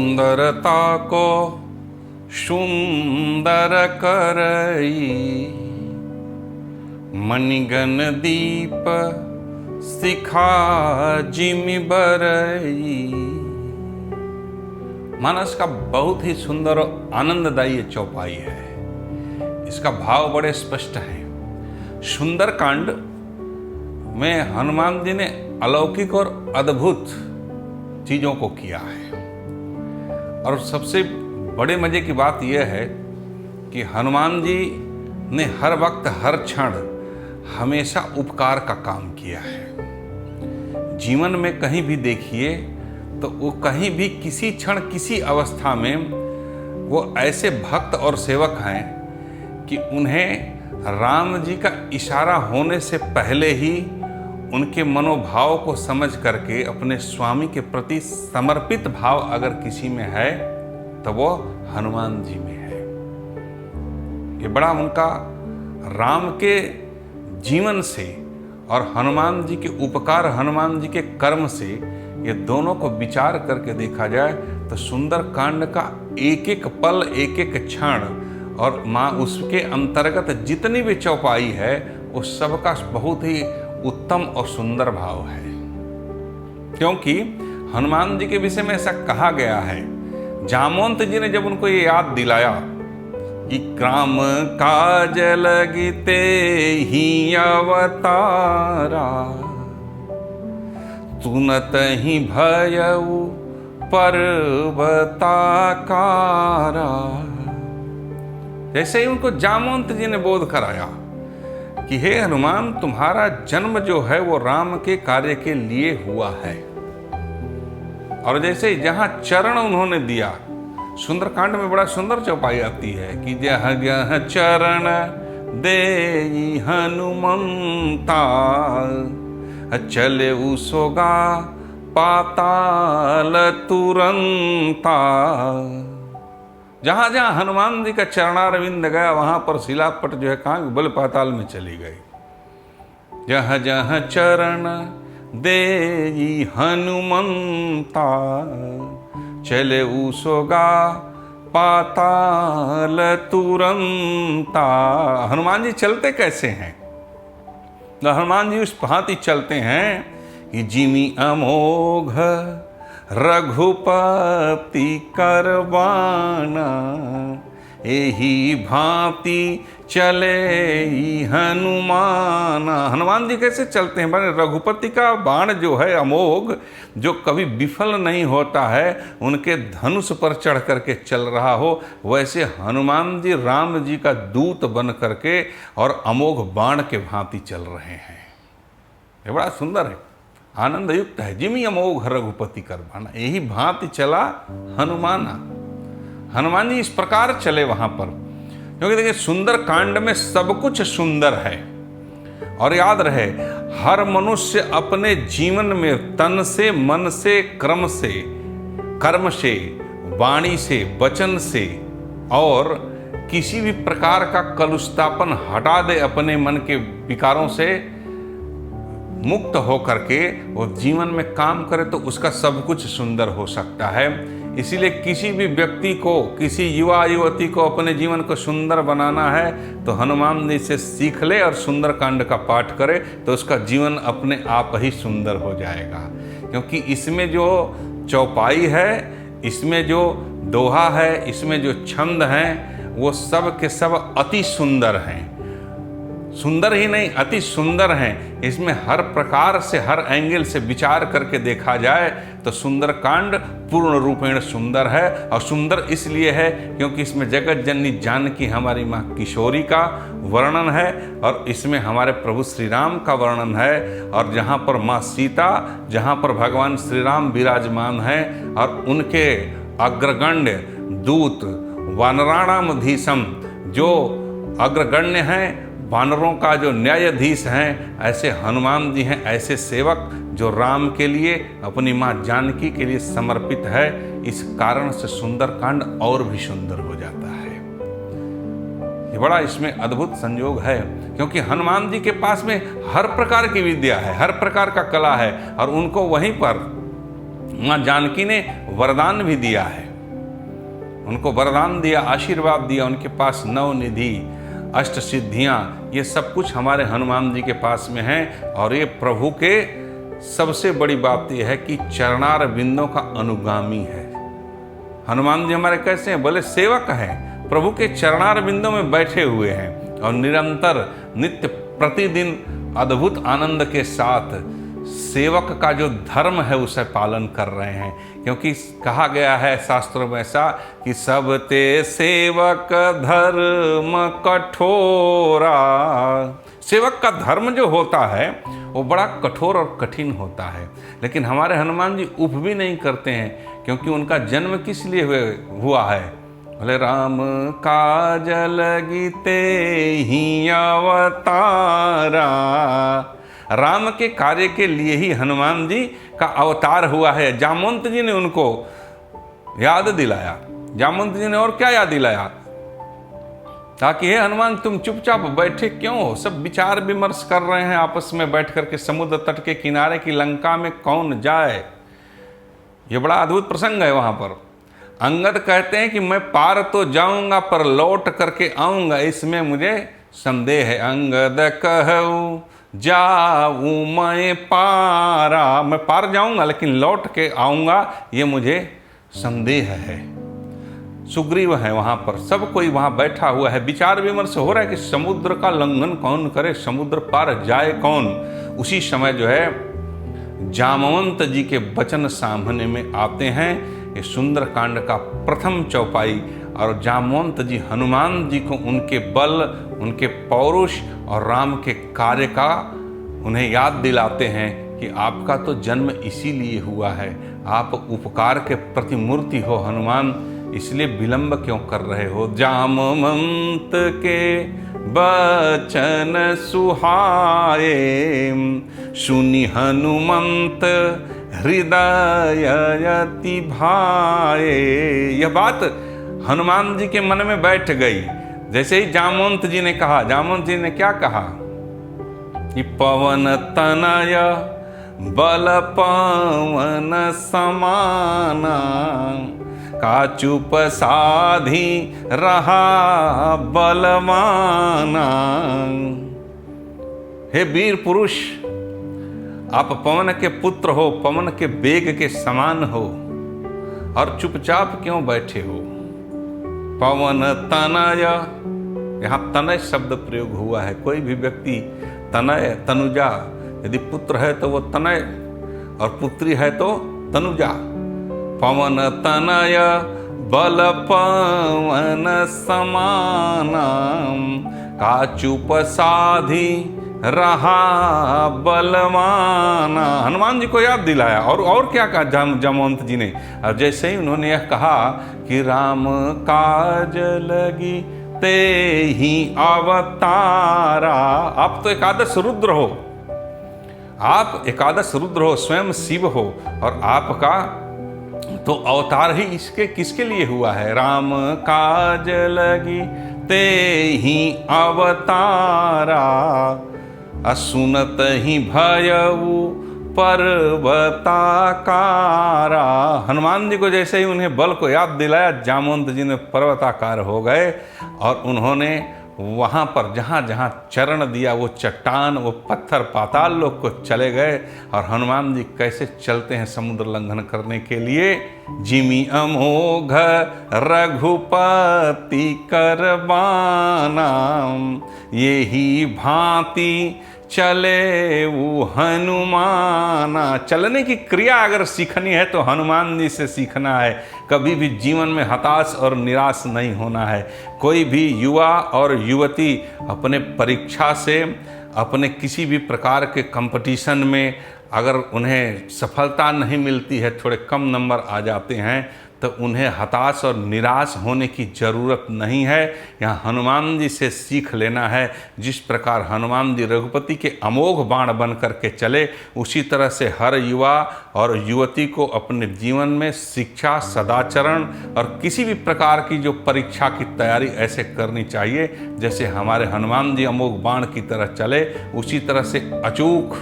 सुंदरता को सुंदर करई, मणिगण दीप सिखा जिमि बरई। मानस का बहुत ही सुंदर और आनंददायी ये चौपाई है। इसका भाव बड़े स्पष्ट है। सुंदरकांड में हनुमान जी ने अलौकिक और अद्भुत चीजों को किया है। और सबसे बड़े मजे की बात यह है कि हनुमान जी ने हर वक्त हर क्षण हमेशा उपकार का काम किया है। जीवन में कहीं भी देखिए तो वो कहीं भी किसी क्षण किसी अवस्था में वो ऐसे भक्त और सेवक हैं कि उन्हें राम जी का इशारा होने से पहले ही उनके मनोभाव को समझ करके अपने स्वामी के प्रति समर्पित भाव अगर किसी में है तो वो हनुमान जी में है। ये बड़ा उनका राम के जीवन से और हनुमान जी के उपकार, हनुमान जी के कर्म से, ये दोनों को विचार करके देखा जाए तो सुंदर कांड का एक एक पल, एक एक क्षण और माँ उसके अंतर्गत जितनी भी चौपाई है उस सब का बहुत ही उत्तम और सुंदर भाव है। क्योंकि हनुमान जी के विषय में ऐसा कहा गया है, जामवंत जी ने जब उनको ये याद दिलाया कि क्राम काज लगिते ही अवतारा, तुनत ही भयउ पर्वताकारा। जैसे ही उनको जामवंत जी ने बोध कराया कि हे हनुमान, तुम्हारा जन्म जो है वो राम के कार्य के लिए हुआ है। और जैसे जहां चरण उन्होंने दिया, सुंदरकांड में बड़ा सुंदर चौपाई आती है कि जह जह चरण देई हनुमंता, चले उसोगा पाताल तुरंता। जहां जहां हनुमान जी का चरणारविंद गया वहां पर शिलापट जो है कहाँ बल पाताल में चली गई। जहाँ जहाँ चरण देई हनुमंता, चले उसोगा पाताल तुरंता। हनुमान जी चलते कैसे हैं? तो हनुमान जी उस भांति चलते हैं कि जिमि अमोघ रघुपति करबाना, एही भांति चले हनुमाना। हनुमान जी कैसे चलते हैं? बने रघुपति का बाण जो है अमोघ, जो कभी विफल नहीं होता है, उनके धनुष पर चढ़ करके चल रहा हो, वैसे हनुमान जी राम जी का दूत बन करके और अमोघ बाण के भांति चल रहे हैं। ये बड़ा सुंदर है, आनंद युक्त है। जिमि अमोघ रघुपति करबाना, यही भांति चला हनुमाना। हनुमान जी इस प्रकार चले वहां पर, क्योंकि देखिए सुंदर कांड में सब कुछ सुंदर है। और याद रहे, हर मनुष्य अपने जीवन में तन से, मन से, कर्म से, वाणी से, वचन से और किसी भी प्रकार का कलुषतापन हटा दे, अपने मन के विकारों से मुक्त हो करके वो जीवन में काम करे तो उसका सब कुछ सुंदर हो सकता है। इसीलिए किसी भी व्यक्ति को, किसी युवा युवती को अपने जीवन को सुंदर बनाना है तो हनुमान जी से सीख ले और सुंदर कांड का पाठ करे तो उसका जीवन अपने आप ही सुंदर हो जाएगा। क्योंकि इसमें जो चौपाई है, इसमें जो दोहा है, इसमें जो छंद हैं, वो सब के सब अति सुंदर हैं। सुंदर ही नहीं, अति सुंदर हैं। इसमें हर प्रकार से, हर एंगल से विचार करके देखा जाए तो सुंदरकांड पूर्ण रूपेण सुंदर है। और सुंदर इसलिए है क्योंकि इसमें जगत जननी जानकी हमारी माँ किशोरी का वर्णन है और इसमें हमारे प्रभु श्री राम का वर्णन है। और जहाँ पर माँ सीता, जहाँ पर भगवान श्री राम विराजमान हैं और उनके अग्रगण्य दूत वानराणामधीशम, जो अग्रगण्य हैं, वानरों का जो न्यायाधीश हैं, ऐसे हनुमान जी हैं, ऐसे सेवक जो राम के लिए, अपनी माँ जानकी के लिए समर्पित है। इस कारण से सुंदरकांड और भी सुंदर हो जाता है। ये बड़ा इसमें अद्भुत संयोग है क्योंकि हनुमान जी के पास में हर प्रकार की विद्या है, हर प्रकार का कला है और उनको वहीं पर माँ जानकी ने वरदान भी दिया है। उनको वरदान दिया, आशीर्वाद दिया, उनके पास नवनिधि, अष्ट सिद्धियाँ, ये सब कुछ हमारे हनुमान जी के पास में है। और ये प्रभु के सबसे बड़ी बात यह है कि चरणार बिंदों का अनुगामी है। हनुमान जी हमारे कैसे हैं? बोले सेवक हैं, प्रभु के चरणार बिंदों में बैठे हुए हैं और निरंतर नित्य प्रतिदिन अद्भुत आनंद के साथ सेवक का जो धर्म है उसे पालन कर रहे हैं। क्योंकि कहा गया है शास्त्रों में ऐसा कि सब ते सेवक धर्म कठोरा। सेवक का धर्म जो होता है वो बड़ा कठोर और कठिन होता है, लेकिन हमारे हनुमान जी उफ भी नहीं करते हैं। क्योंकि उनका जन्म किस लिए हुआ है? बोले राम काज लगिते ही अवतारा। राम के कार्य के लिए ही हनुमान जी का अवतार हुआ है। जामवंत जी ने उनको याद दिलाया। जामवंत जी ने और क्या याद दिलाया? ताकि हे हनुमान तुम चुपचाप बैठे क्यों हो? सब विचार विमर्श कर रहे हैं आपस में बैठ करके समुद्र तट के किनारे की लंका में कौन जाए। ये बड़ा अद्भुत प्रसंग है। वहां पर अंगद कहते हैं कि मैं पार तो जाऊंगा पर लौट करके आऊंगा, इसमें मुझे संदेह है। अंगद कहूँ जाऊँ मैं पारा, मैं पार जाऊंगा लेकिन लौट के आऊंगा, ये मुझे संदेह है। सुग्रीव है वहां पर, सब कोई वहां बैठा हुआ है, विचार विमर्श हो रहा है कि समुद्र का लंघन कौन करे, समुद्र पार जाए कौन। उसी समय जो है जामवंत जी के वचन सामने में आते हैं। ये सुंदर कांड का प्रथम चौपाई। और जामवंत जी हनुमान जी को उनके बल, उनके पौरुष और राम के कार्य का उन्हें याद दिलाते हैं कि आपका तो जन्म इसीलिए हुआ है, आप उपकार के प्रतिमूर्ति हो हनुमान, इसलिए विलंब क्यों कर रहे हो। जामवंत के बचन सुहाए, सुनि हनुमंत हृदय अति भाए। यह बात हनुमान जी के मन में बैठ गई। जैसे ही जामवंत जी ने कहा, जामवंत जी ने क्या कहा कि पवन तनय बल पवन समाना, का चुप साधी रहा बलवाना। हे वीर पुरुष, आप पवन के पुत्र हो, पवन के वेग के समान हो, और चुपचाप क्यों बैठे हो। पवन तनय, यहाँ तनय शब्द प्रयोग हुआ है। कोई भी व्यक्ति तनय, तनुजा, यदि पुत्र है तो वो तनय और पुत्री है तो तनुजा। पवन तनय बल पवन समाना, का चुप साधी रहा बलवाना। हनुमान जी को याद दिलाया। और क्या कहा जामवंत जी ने? और जैसे ही उन्होंने यह कहा कि राम काज लगी ते ही अवतारा। आप तो एकादश रुद्र हो, आप एकादश रुद्र हो, स्वयं शिव हो, और आपका तो अवतार ही इसके किसके लिए हुआ है? राम काज लगी ते ही अवतारा, असुनत ही भयऊ पर्वताकारा। हनुमान जी को जैसे ही उन्हें बल को याद दिलाया, जामवंत जी ने पर्वताकार हो गए और उन्होंने वहाँ पर जहाँ जहाँ चरण दिया वो चट्टान, वो पत्थर पाताल लोक को चले गए। और हनुमान जी कैसे चलते हैं समुद्र लंघन करने के लिए? जिमि अमोघ रघुपति करबाना, यही भांति चले वो हनुमाना। चलने की क्रिया अगर सीखनी है तो हनुमान जी से सीखना है। कभी भी जीवन में हताश और निराश नहीं होना है। कोई भी युवा और युवती अपने परीक्षा से, अपने किसी भी प्रकार के कंपटीशन में अगर उन्हें सफलता नहीं मिलती है, थोड़े कम नंबर आ जाते हैं, तो उन्हें हताश और निराश होने की ज़रूरत नहीं है। यहाँ हनुमान जी से सीख लेना है। जिस प्रकार हनुमान जी रघुपति के अमोघ बाण बन करके चले, उसी तरह से हर युवा और युवती को अपने जीवन में शिक्षा, सदाचरण और किसी भी प्रकार की जो परीक्षा की तैयारी ऐसे करनी चाहिए जैसे हमारे हनुमान जी अमोघ बाण की तरह चले, उसी तरह से अचूक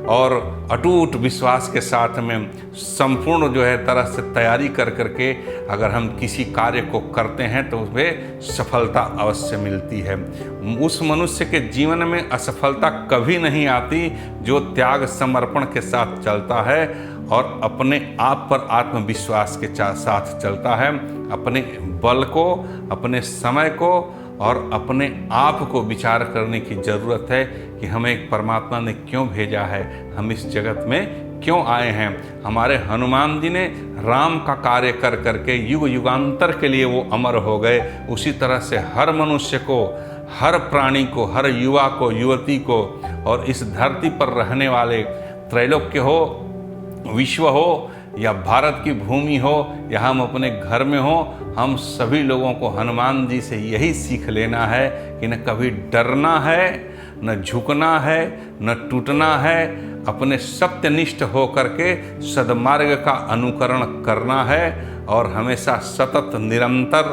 और अटूट विश्वास के साथ में संपूर्ण जो है तरह से तैयारी कर करके अगर हम किसी कार्य को करते हैं तो उसमें सफलता अवश्य मिलती है। उस मनुष्य के जीवन में असफलता कभी नहीं आती जो त्याग समर्पण के साथ चलता है और अपने आप पर आत्मविश्वास के साथ चलता है। अपने बल को, अपने समय को और अपने आप को विचार करने की ज़रूरत है कि हमें परमात्मा ने क्यों भेजा है, हम इस जगत में क्यों आए हैं। हमारे हनुमान जी ने राम का कार्य कर करके युग युगांतर के लिए वो अमर हो गए। उसी तरह से हर मनुष्य को, हर प्राणी को, हर युवा को, युवती को और इस धरती पर रहने वाले, त्रैलोक्य हो, विश्व हो या भारत की भूमि हो या हम अपने घर में हो, हम सभी लोगों को हनुमान जी से यही सीख लेना है कि न कभी डरना है, न झुकना है, न टूटना है। अपने सत्यनिष्ठ हो करके सद्मार्ग का अनुकरण करना है और हमेशा सतत निरंतर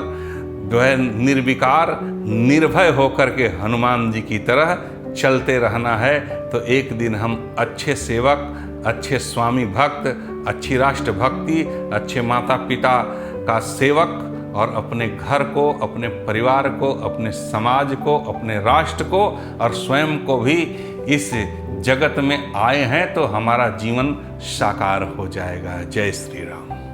जो है निर्विकार निर्भय हो करके हनुमान जी की तरह चलते रहना है। तो एक दिन हम अच्छे सेवक, अच्छे स्वामी भक्त, अच्छी राष्ट्र भक्ति, अच्छे माता पिता का सेवक और अपने घर को, अपने परिवार को, अपने समाज को, अपने राष्ट्र को और स्वयं को भी इस जगत में आए हैं तो हमारा जीवन साकार हो जाएगा। जय श्री राम।